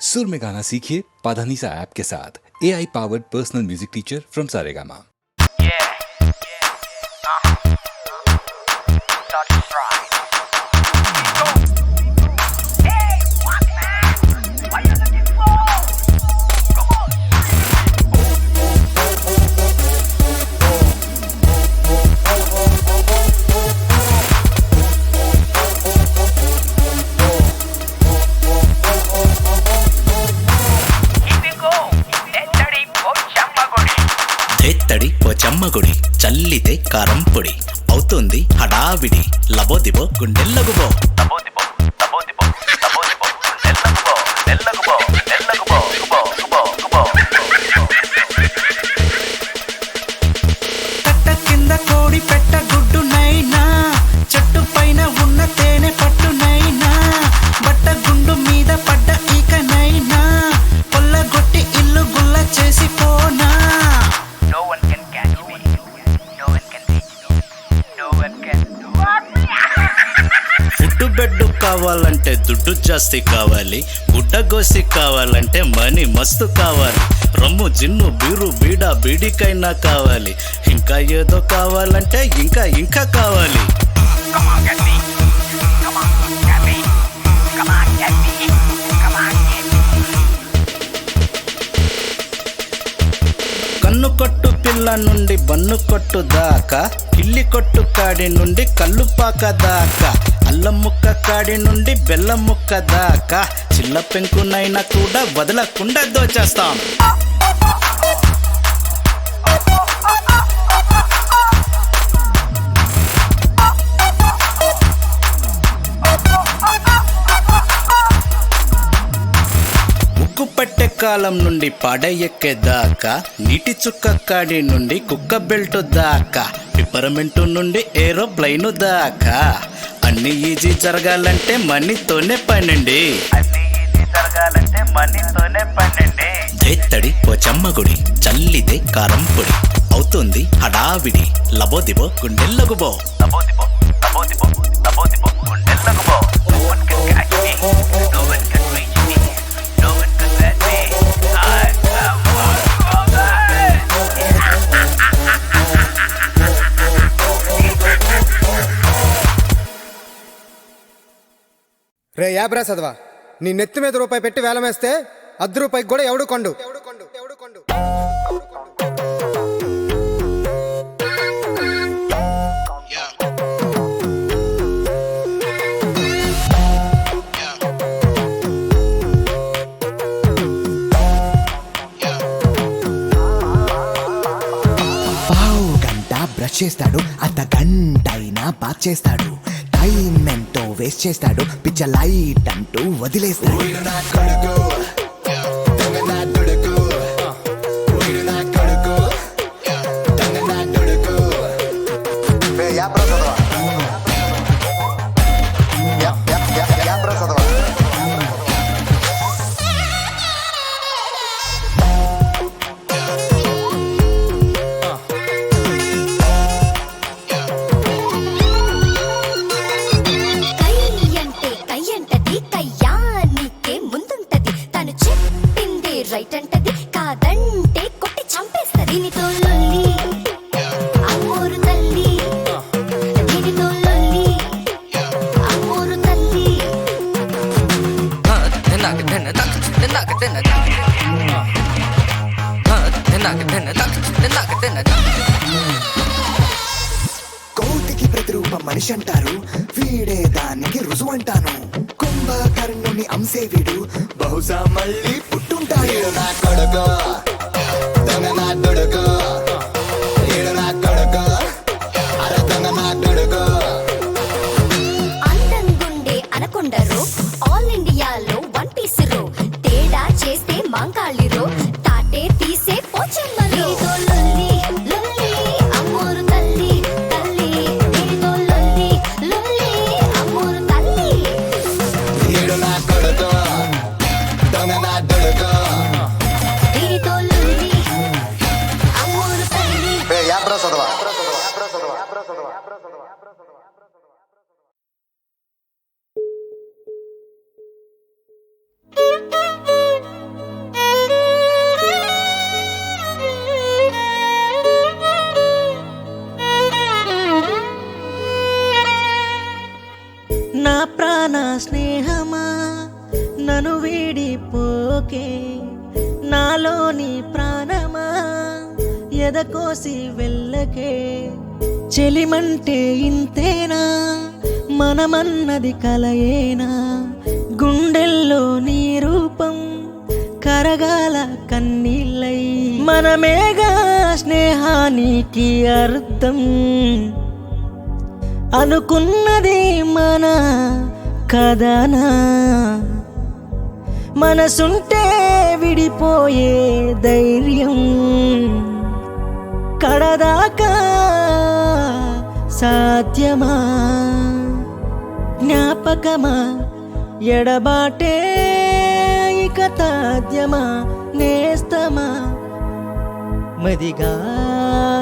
सुर में गाना सीखिए पाधानीसा ऐप के साथ। AI powered personal music teacher from Saregama. తడి పోచమ్మగుడి చల్లితే కారం పొడి అవుతుంది హడావిడి లబోదిబో గుండెల్లగుబో లబోదిబో లబోదిబో లబోదిబో గుండెల్లగుబో నెల్లగుబో నెల్లగుబో గుబో గుబో గుబో కట్ట కింద కోడి పెట్ట గుడ్డు నైనా చెట్టు పైన ఉన్న తేనె పట్టు నైనా బట్ట గుండు మీద పడ్డ ఈకనైనా కొల్లగొట్టి ఇల్లు గుల్ల చేసి పోనా బెడ్డు కావాలంటే దుడ్డు జాస్తి కావాలి, గుడ్డ గోసి కావాలంటే మనీ మస్తు కావాలి, రమ్ము జిన్ను బీరు బీడా బీడికైనా కావాలి, ఇంకా ఏదో కావాలంటే ఇంకా ఇంకా కావాలి. కన్ను కొట్టు పిల్ల నుండి బన్ను కొట్టు దాకా, కిల్లి కొట్టు కాడి నుండి కళ్ళు పాక దాకా, అల్లం ముక్క కాడి నుండి బెల్లం ముక్క దాకా, చిల్ల పెంకునైనా కూడా వదలకుండా దోచేస్తాం. ముక్కు పట్టే కాలం నుండి పాడ ఎక్కేదాకా, నీటి చుక్క కాడి నుండి కుక్క బెల్ట్ దాకా, పిపరమెంటు నుండి ఏరోప్లైన్ దాకా, అన్ని ఈజీ జరగాలంటే మనీతోనే పనండి. తడి పోచమ్మగుడి చల్లితే కారం పొడి అవుతుంది హడావిడి లబోదిబో గుండెల్లగుబో లబోదిబో లబోదిబో లబోదిబో గుండెల్లగుబో. రే యాబ్రా చదవా, నీ నెత్తి మీద రూపాయి పెట్టి వేలమేస్తే అర్ధ రూపాయికి కూడా ఎవడు కొండు. పావు గంట బ్రష్ చేస్తాడు, అర్ధ గంట అయినా బాత్ చేస్తాడు, టైం ఎంతో వేస్ట్ చేస్తాడు, పిచ్చ లైట్ అంటూ వదిలేస్తాడు. రైట్ అంటది కాదంటే కొట్టి చంపేస్తా. దీనితో లొల్లి అమ్మోరు తల్లి, దీనితో లొల్లి అమ్మోరు తల్లి. కోటికి ప్రతిరూపం మనిషి అంటారు, వీడే దానికి రుజువు అంటాను. కుంభకర్ణుని అంశే వీడు, బహుశా మళ్ళీ పుట్టుంటాడు. నా కొడుకు దొంగ నా కొడుకు, ఈడు నా కొడుకు, అరే దొంగ నా కొడుకు. అందంగుండే అనకొండరు, ఆల్ ఇండియాలో వన్ పీస్ రో, తేడా చేస్తే మాంకాళిరో, తాటే తీసే పోచమ్మలో. దీనితో లొల్లి లొల్లి అమ్మోరు తల్లి తల్లి, దీనితో లొల్లి లొల్లి అమ్మోరు తల్లి. ఈడు నా కొడుకు దొంగ నా కొడుకు, దీనితో లొల్లి అమ్మోరు తల్లి. యాబ్రా చదవా. స్నేహమా నన్ను వీడిపోకే, నాలోని ప్రాణమా ఎదకోసి వెళ్ళకే. చెలిమంటే ఇంతేనా, మనమన్నది కలయేనా, గుండెల్లో నీ రూపం కరగాల కన్నీళ్ళై. మనమేగా స్నేహానికి అర్థం, అనుకున్నది మన కథనా. మనసుంటే విడిపోయే ధైర్యం కడదాకా సాధ్యమా. జ్ఞాపకమా ఎడబాటే ఇక తాధ్యమా, నేస్తమా మదిగాయమేనా.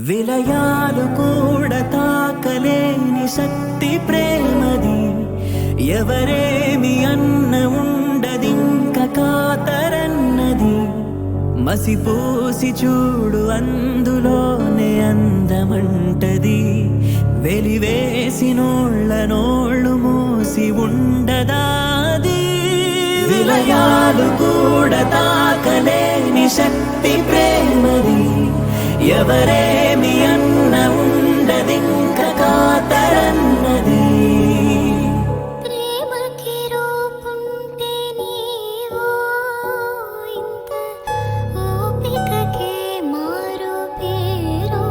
విలయాలు కూడా తాకలేని శక్తి ప్రేమది, ఎవరేమి అన్న ఉండదింక కాతరన్నది. మసిపూసి చూడు అందులోనే అందమంటది, వెలివేసి నోళ్ళు మూసి ఉండదాది. విలయాలు కూడా తాకలేని శక్తి ప్రేమది, ఎవరేమి అన్న ఉండదింక కాతరన్నది. ప్రేమకి రూపుంటే నీవో ఇంత ఓపికకే మారు పేరు.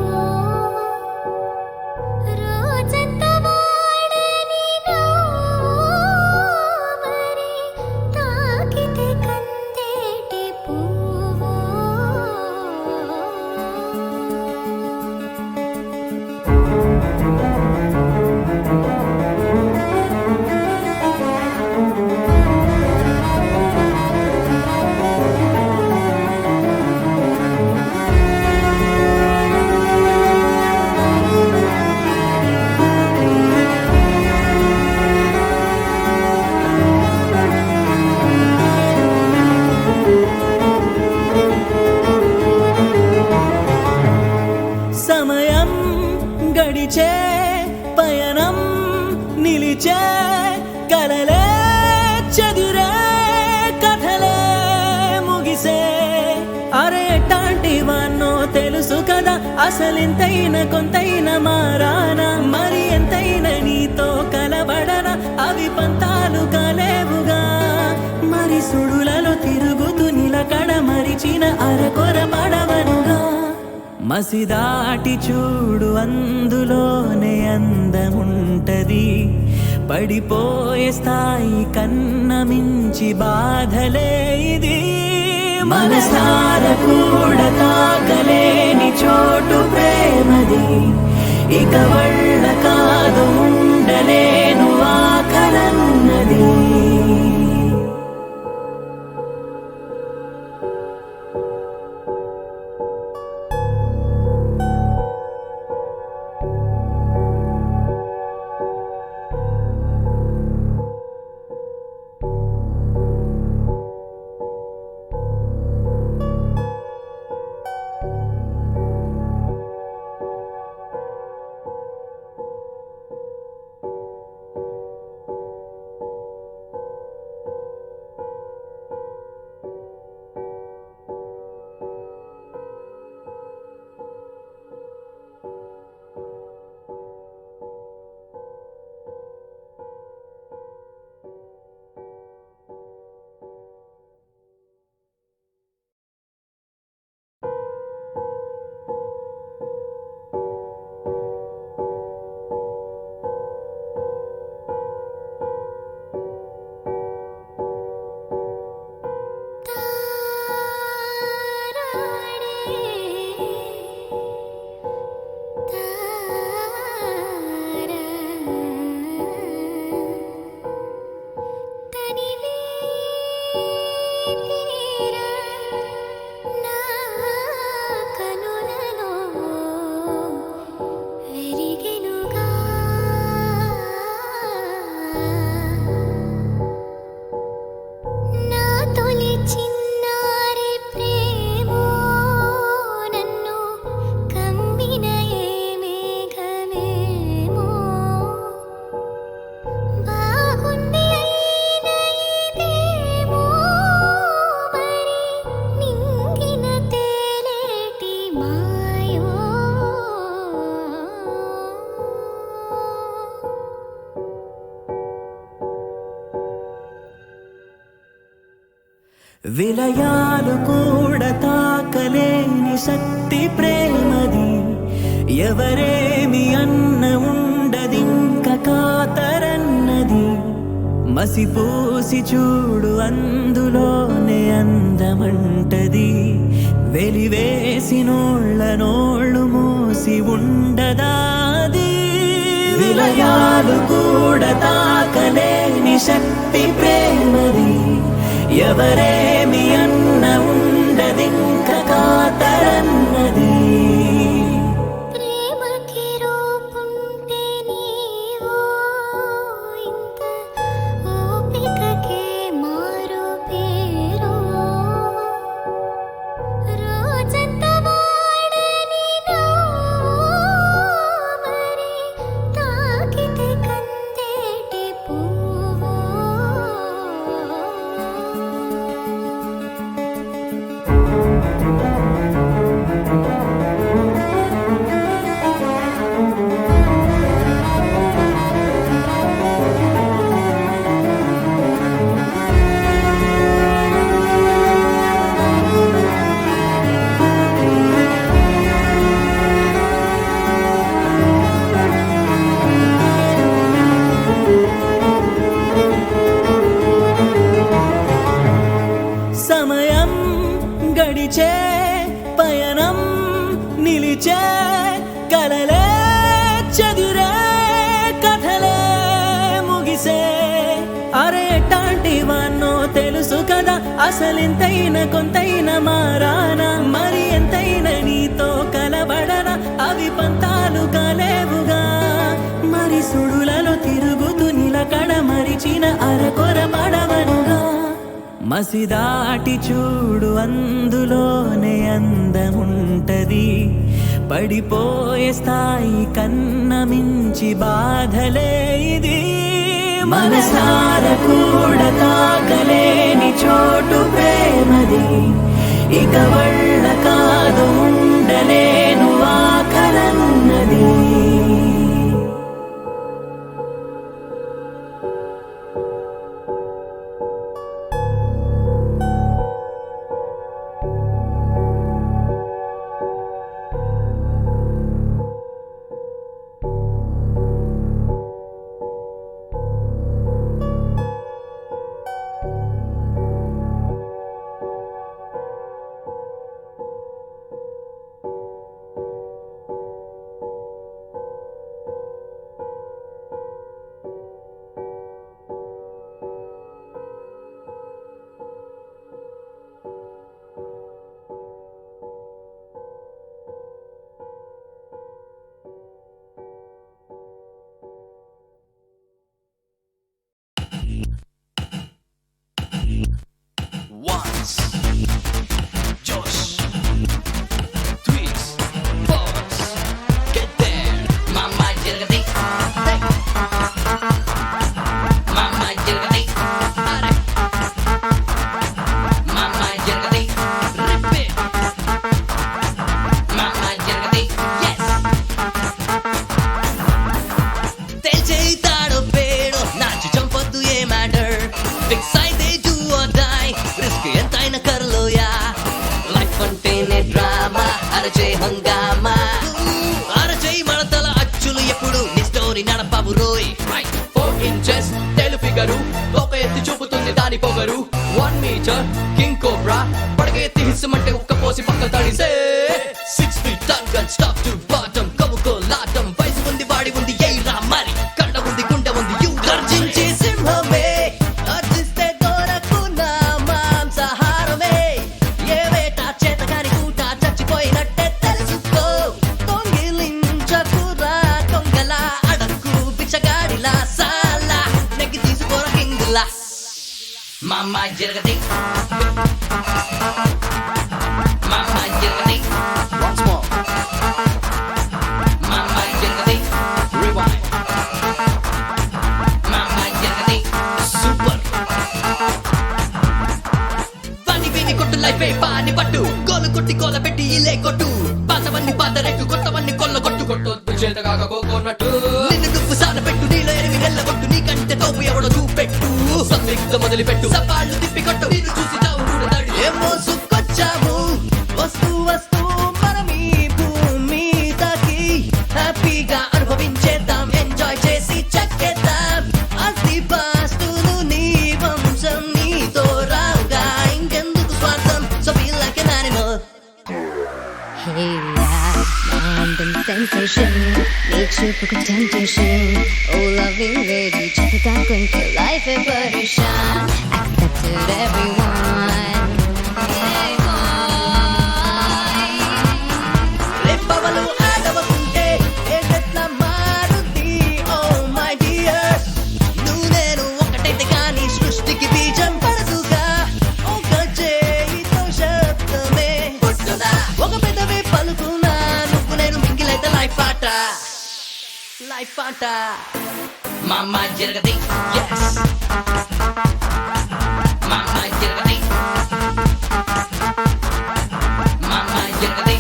రోజంతా వాడని మరి తాకితే కందేటి పువ్వు. సమయం గడిచే పయనం నిలిచే, కలలే చెదిరే కథలే ముగిసే. అరే ఎట్టాంటివన్నో తెలుసు కదా, అసలింతైన కొంతైన మారానా, మరి ఎంతైన నీతో కలబడనా. అవి పంతాలు కాలేవుగా, మరి సుడులలో తిరుగుతూ నిలకడ మరిచిన అరకొర పడవనుగా. మసిదాటి చూడు అందులోనే అందముంటది, పడిపోయే స్థాయి కన్న మించి బాధలే ఇది. మనసార కూడా తాకలేని చోటు ప్రేమది, ఇక వళ్ళ కాదు ఉండలేను ఆకలన్నది. విలయాలు కూడా తాకలేని శక్తి ప్రేమది. ఎవరేమి అన్న ఉండదింక కాతరన్నది. మసిపూసి చూడు అందులోనే అందమంటది. వెలివేసినోళ్ళ నోళ్ళు మూసి ఉండదాది. విలయాలు కూడా తాకలేని శక్తి ప్రేమది. ఎవరేమి అన్న ఉండదింక కాతరన్నది. ప్రేమకి రూపుంటే నీవో ఇంత ఓపికకే మారు పేరు. రోజంతా వాడని నా మరి తాకితే కందేటి పువ్వు. సమయం గడిచే పయనం నిలిచే కలలే చెదిరే కథలే ముగిసే. అరే ఎట్టాంటి వాన్నో తెలుసు కదా అసలింతైన కొంతైన మారానా. మరి ఎంతైనా నీతో కలబడనా అవి పంతాలు కాలేవుగా. మరి సుడులలో తిరుగుతూ నిలకడ మరిచిన అరకొర పడవనుగా. మసిదాటి చూడు అందులోనే అందముంటది. పడిపోయే స్థాయి కన్న మించి బాధలే ఇది. మనసార కూడా తాకలేని చోటు ప్రేమది. ఇక వళ్ళ కాదు ఉండలేను ఆకలన్నది. Once, Josh, tweets, boss, get there, mama jirgadi, hey, mama jirgadi, are, mama jirgadi, rip it, mama jirgadi, yes. తెలిసే తాడో పేడో నాచి చంపొద్దు ఏ మ్యాటర్. ఫిక్స్ అయితే do or die, రిస్క్ ఎంతైనా కర్లోయా. లైఫ్ అంటేనే డ్రామా, అరచే హంగామా. అరచే మడతల అచ్చులు ఎప్పుడు నీ స్టోరీ నడపవు రోయ్. 4 inches తెలు ఫిగరు, ఒక ఎత్తి చూపుతుంది దాని పొగరు. 1 meter కింగ్ కోబ్రా, పడగెత్తి హిస్సమంటే ఉక్క పోసి పక్క తడిసే. 6 feet ton gun stop to bottom, కముకో లాటం. వయసు ఉంది వాడి ఉంది ఎయిరా మరి, కండ ఉంది గుండె ఉంది యూ గర్జించే సింహమే. అర్జిస్తే దొరకున్నా మాంసాహారమే. ఏ వేట చేత కాని కూట చచ్చిపోయినట్టే తెలుసుకో. దొంగిలించకురా దొంగలా, అడక్కు బిచ్చగాడిలా, సాలా నెగ్గి తీసుకోర కింగులా. మామ జరగది, మామ జరగది, once more, మామ జరగది, rewind, మామ జరగది, super. వాని వీని కొట్టు లైఫ్ పాని పట్టు, గోలు కొట్టి కోల పెట్టి ఇలే కొట్టు. పాతవన్నీ పాత రెట్టు, కొత్తవన్నీ కొల్ల కొట్టు. కొట్టు చేతగాక కోకోనట్టు, నిన్ను నువ్వు సాన పెట్టు. నీలో ఎరివి నెల్లగొట్టు, నీకంటే తోపు ఎవడో చూపెట్టు. సందిగ్ధ మొదలు పెట్టు, సవాళ్ళు తిప్పి కొట్టు. నిన్ను చూసి చావు కూడా Hey, mind and sensation, nature for temptation. Oh, loving lady, check it out, going to life a version. Accepted everyone. Hey, boy. రెప్పవలు ఆడవకుంటే ఏదెట్లా మారుద్ది ఓ మై డియర్ నువ్వు నేను ఒకటైతే కానీ సృష్టికి బీజం పడదుగా ఒక చేయితో శబ్దమే పుట్టుదా ఒక పెదవి పలుకునా నువ్వు నేను మింగిలైతే లైఫ్ ఆట మామ జరగది yes మామ జరగది మామ జరగది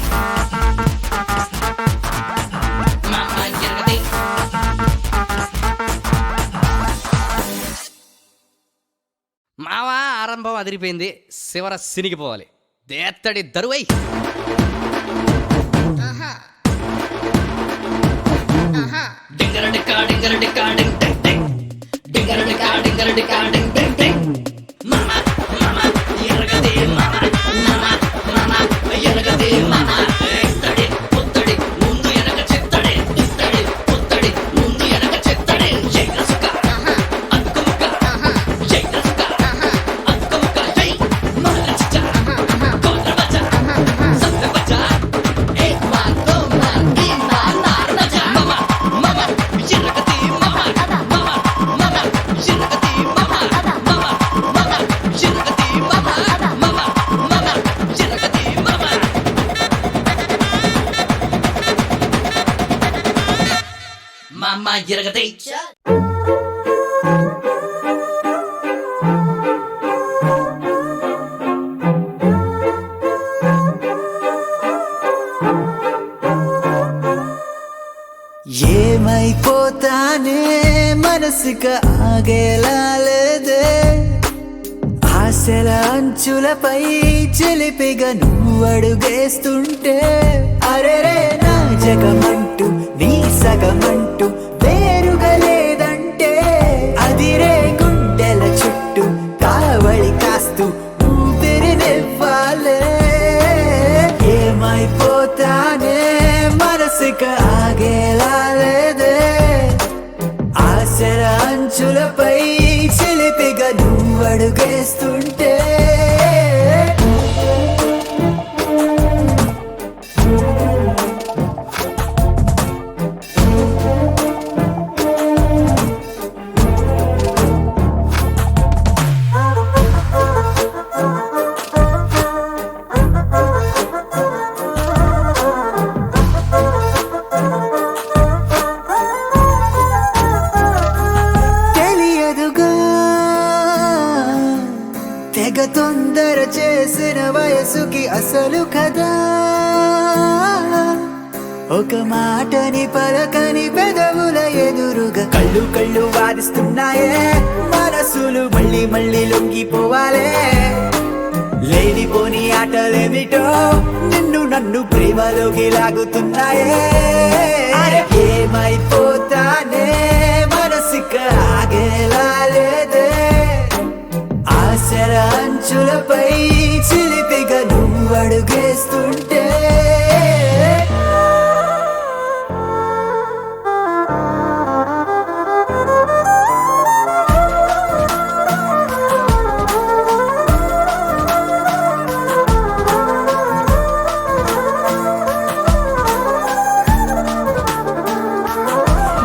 మామ జరగది మావా ఆరంభం అదిరిపోయింది శివర సినిగిపోవాలి దేత్తడి దరువై డింగరడికా డింగరడికా డింగ్ డింగ్ డింగ్ డింగరడికా డింగరడికా డింగ్ డింగ్ డింగ్ మామ మామ ఎరగదే మామ మామ మామ ఎరగదే మామ ఇత్తడి పుత్తడి ముందు ఎనక చిత్తడి ఇత్తడి పుత్తడి ముందు ఎనక చిత్తడి జై రసుక అక్కుముక జై రసుక అక్కుముక జై మహారాజా కోత్రబజ సత్యబజ ఏక్ బార్ దో బార్ తీన్ బార్ నారబజ మామ మామ ఎరగదే మామ మామ మామ ఎరగదే మామ మామ మామ ఎరగదే మామ మామ మామ ఎరగదే మామ మామ ఎరగదే ఏమైపోతానే మనసుక ఆగేలా లేదే ఆశల అంచులపై చిలిపిగా నువ్వు అడుగేస్తుంటే అరెరే నా జగమంటూ నీ సగమంటూ వేరుగా లేదంటే అదిరే గుండెల చుట్టూ కావళి కాస్తూ ఊపిరినివ్వాలే ఏమైపోతానే మనసుక ఆగేలా లేదే ఆశల అంచులపై చిలిపిగా నువ్వు అడుగేస్తుంటే తెలియదుగా తెగ తొందర చేసిన వయసుకి అసలు కదా ఒక మాటని పలకని పెదవుల ఎదురుగా కళ్ళు కళ్ళు వాదిస్తున్నాయే మనసులు మళ్ళీ మళ్ళీ లొంగిపోవాలే లేనిపోని ఆటలేమిటో నిన్ను నన్ను ప్రేమలోకి లాగుతున్నాయే అరే ఏమైపోతానే మనసుక ఆగేలా లేదే ఆశల అంచులపై చిలిపిగా నువ్వు అడుగేస్తుంటే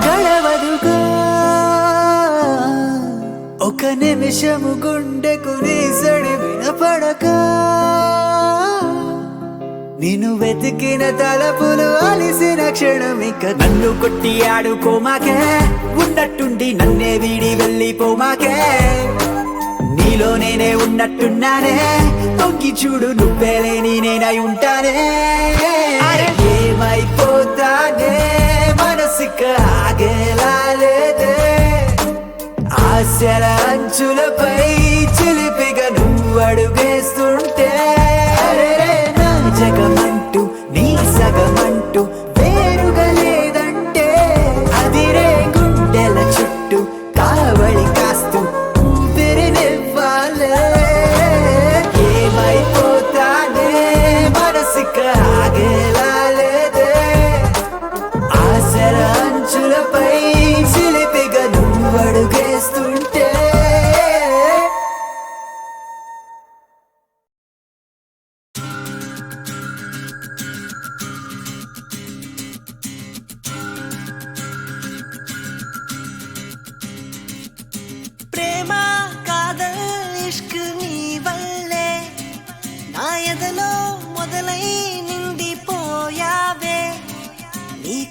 గడవదుగా ఒక నిమిషము గుండెకు నీ సడి వినపడక నిన్ను వెతికిన తలపులు అలిసిన క్షణమిక నన్ను కొట్టి ఆడుకోమాకే ఉన్నట్టుండి నన్నే వీడి వెళ్ళిపోమాకే నీలో నేనే ఉన్నట్టున్నానే తొంగి చూడు నువ్వే లేని నేనై ఉంటానే అరే ఏమైపోతానే మనసుక ఆగేలా లేదే ఆశల అంచులపై చిలిపిగా నువ్వు అడుగేస్తుంటే అరెరే నా జగమంటూ నీ సగమంటూ వేరుగా లేదంటే అదిరే గుండెల చుట్టూ కావళి కాస్తూ ఊపిరినివ్వాలే ఏమైపోతానే మనసుక ఆగేలా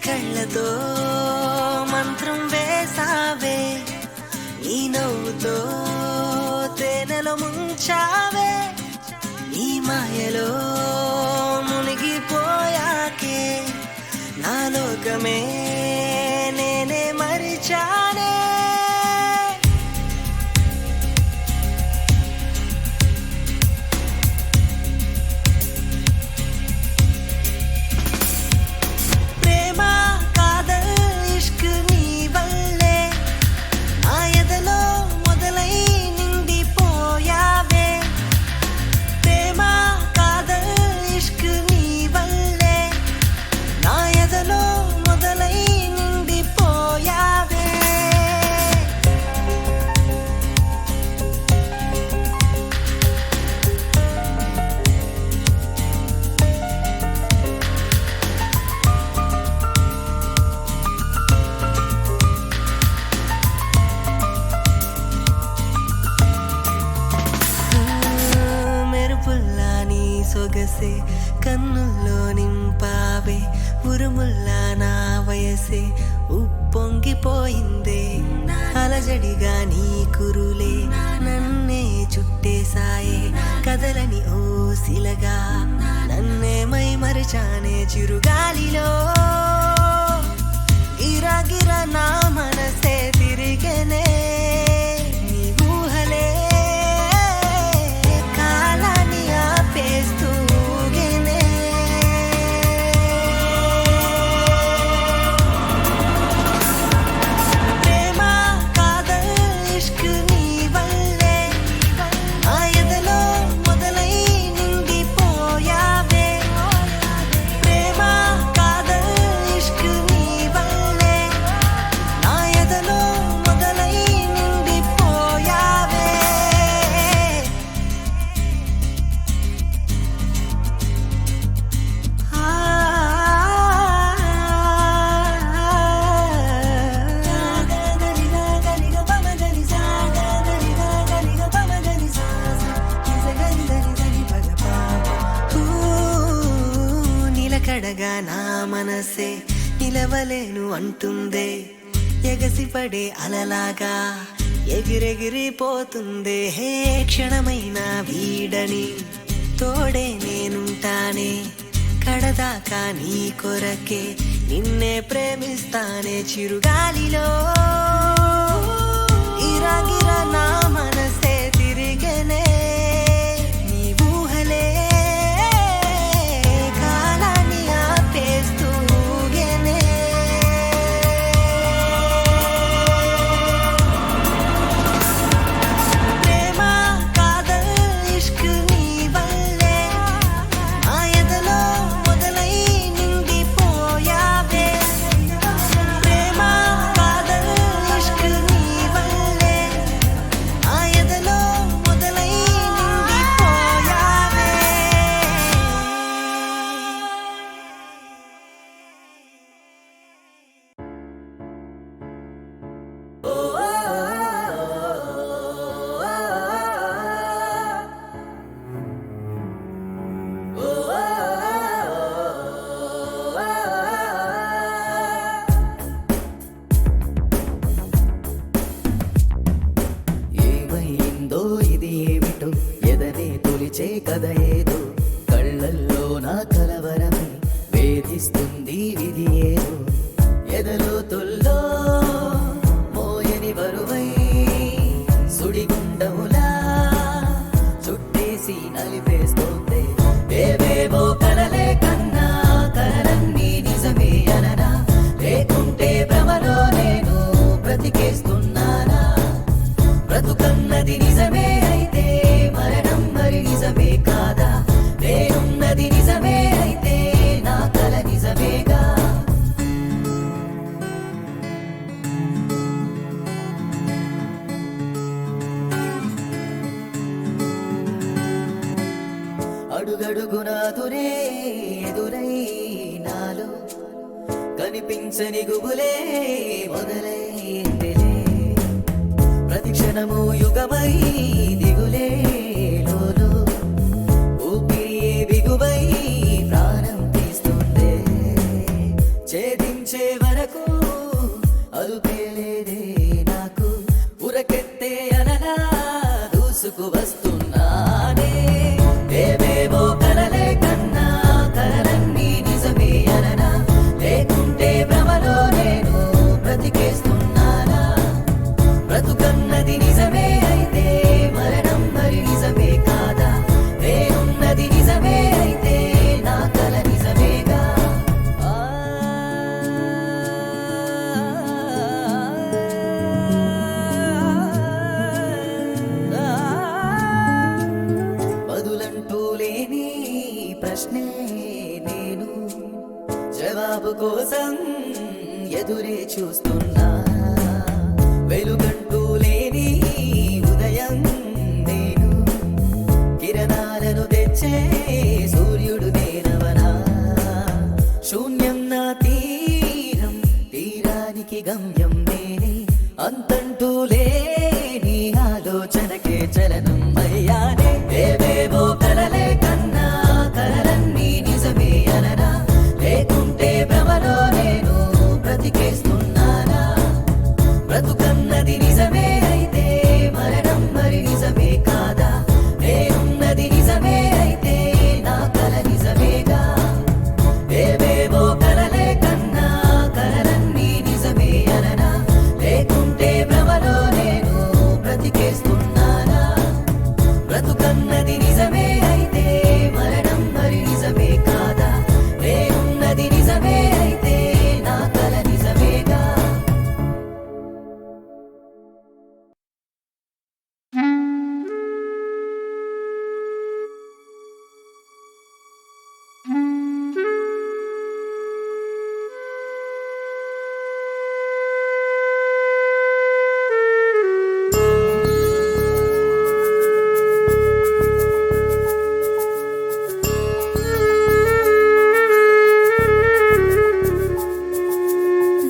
కళ్ళతో మంత్రం వేసావే, నీ నవ్వుతో తేనెలో ముంచావే, నీ మాయలో మునిగిపోయాకే నా లోకమే నేనే మరిచానే. ప్రేమ కాదల్ ఇష్క్ నీ వల్లే నా ఎదలో మొదలై నిండిపోయావే. ప్రేమ కాదల్ ఇష్క్ నీ వల్లే నా ఎదలో మొదలై నిండిపోయావే. మెరుపుల్లా నీ సొగసే కన్నుల్లో నింపావే, ఉరుముల్లా నా వయసే ఉప్పొంగిపోయిందే. అలజడిగా నీ కురులే నన్నే చుట్టేసాయే, కదలని ఓ శిలగా నన్నే మై మరిచానే. చిరుగాలిలో గిరగిర నా మనసే తిరిగేనే, నీ ఊహలే కాలాన్ని ఆపేస్తూ ఊగేనే. ప్రేమ కాదల్ ఇష్క్ నీ వల్లే నా ఎదలో మొదలై నిండిపోయావే. ప్రేమ కాదల్ ఇష్క్ నీ వల్లే నా ఎదలో మొదలై నిండిపోయావే. నిలకడగా నా మనసే నిలవలేను అంటుందే, ఎగసిపడే అలలాగా ఎగిరెగిరిపోతుందే. హే క్షణమైన వీడని తోడే నేనుంటానే, కడదాకా నీ కొరకే నిన్నే ప్రేమిస్తానే. చిరుగాలిలో గిరగిర నా మనసే తిరిగేనే, నీ ఊహలే కాలాన్ని ఆపేస్తూ ఊగేనే. ప్రేమ కాదల్ ఇష్క్ నీ వల్లే నా ఎదలో మొదలై నిండిపోయావే. ప్రేమ కాదల్ ఇష్క్ నీ వల్లే నా ఎదలో మొదలై నిండిపోయావే. ఏమైందో ఇది ఏమిటో ఎదనే తొలిచే కథ ఏదో, కళ్ళల్లో నా కలవరమే వేధిస్తుంది విధి ఏదో. ఎదలో తొల్లో మోయని బరువై సుడిగుండములా చుట్టేసి నలిపేస్తోంది. ఏవేవో కలలే కన్నా కలలన్నీ నిజమే అననా, లేకుంటే భ్రమలో నేను బ్రతికేస్తున్నానా. బ్రతుకన్నది నిజమే అయితే మరణం మరి నిజమే కాదా, నేనున్నది నిజమే అయితే నా కల నిజమేగా. అడుగడుగునాదురే ఎదురై నాలో కనిపించని గుబులే మొదలైందిలే. ప్రతిక్షణము యుగమై దిగులే లోలో, ఊపిరి బిగువై ప్రాణం తీస్తుందే. ఛేదించే నేను జవాబు కోసం ఎదురే చూస్తున్నా. వెలుగంటూ లేని ఉదయం నేను, కిరణాలను తెచ్చే సూర్యుడు నేనవనా. శూన్యం నా తీరం, తీరానికి గమ్యం నేనే, అంతంటూ లేని ఆలోచనకే చలనం అయ్యానే. ఏవేవో కలలే కన్నా కలలన్నీ నిజమే అననా, లేకుంటే భ్రమలో నేను బ్రతికేస్తున్నానా. బ్రతుకన్నది నిజమే అయితే మరణం మరి నిజమే కాదా. నేనున్నది నిజమే అయితే నా కల నిజమేగా. ఏవేవో కలలే కన్నా కలలన్నీ నిజమే అననా, లేకుంటే భ్రమలో నేను బ్రతికేస్తున్నానా. బ్రతుకన్నది నిజమే అయితే మరణం మరి నిజమే కాదా. నేనున్నది నిజమే అయితే నా కల నిజమేగా.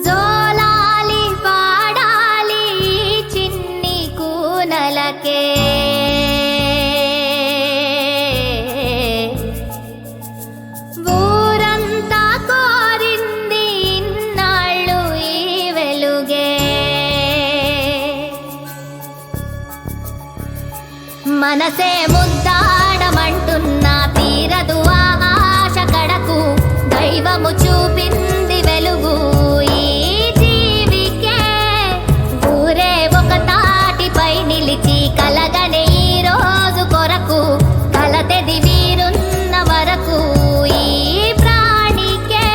జోలాలి పాడాలి చిన్ని కూనలకే, ఊరంతా కోరింది ఇన్నాళ్ళు ఈ వెలుగే. మనసే ముద్దాడమంటున్నా తీరదు ఆ ఆశ కడకు, దైవము చూపింది వెలుగు ఈ జీవికే. ఊరే ఒక తాటిపై నిలిచి కలగనే ఈ రోజు కొరకు, కలతెది వీరున్న వరకు ఈ ప్రాణికే.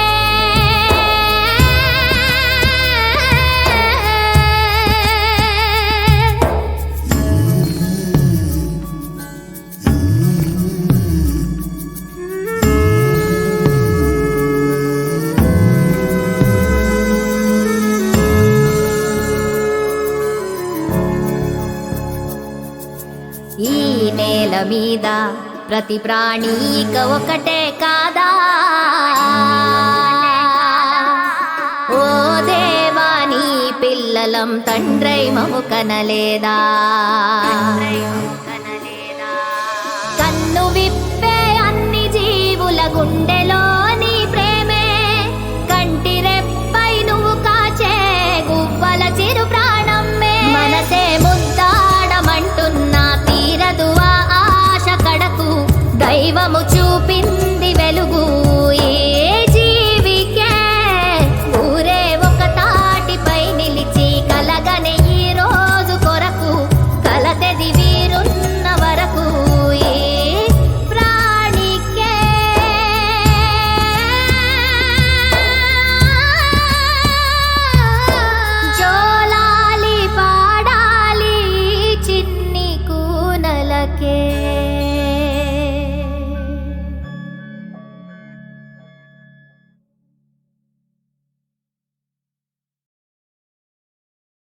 ఈ నేల మీద ప్రతి ప్రాణి ఇక ఒకటే కాదా. ఓ దేవా నీ పిల్లలం తండ్రై మము కనలేదా. కన్ను విప్పి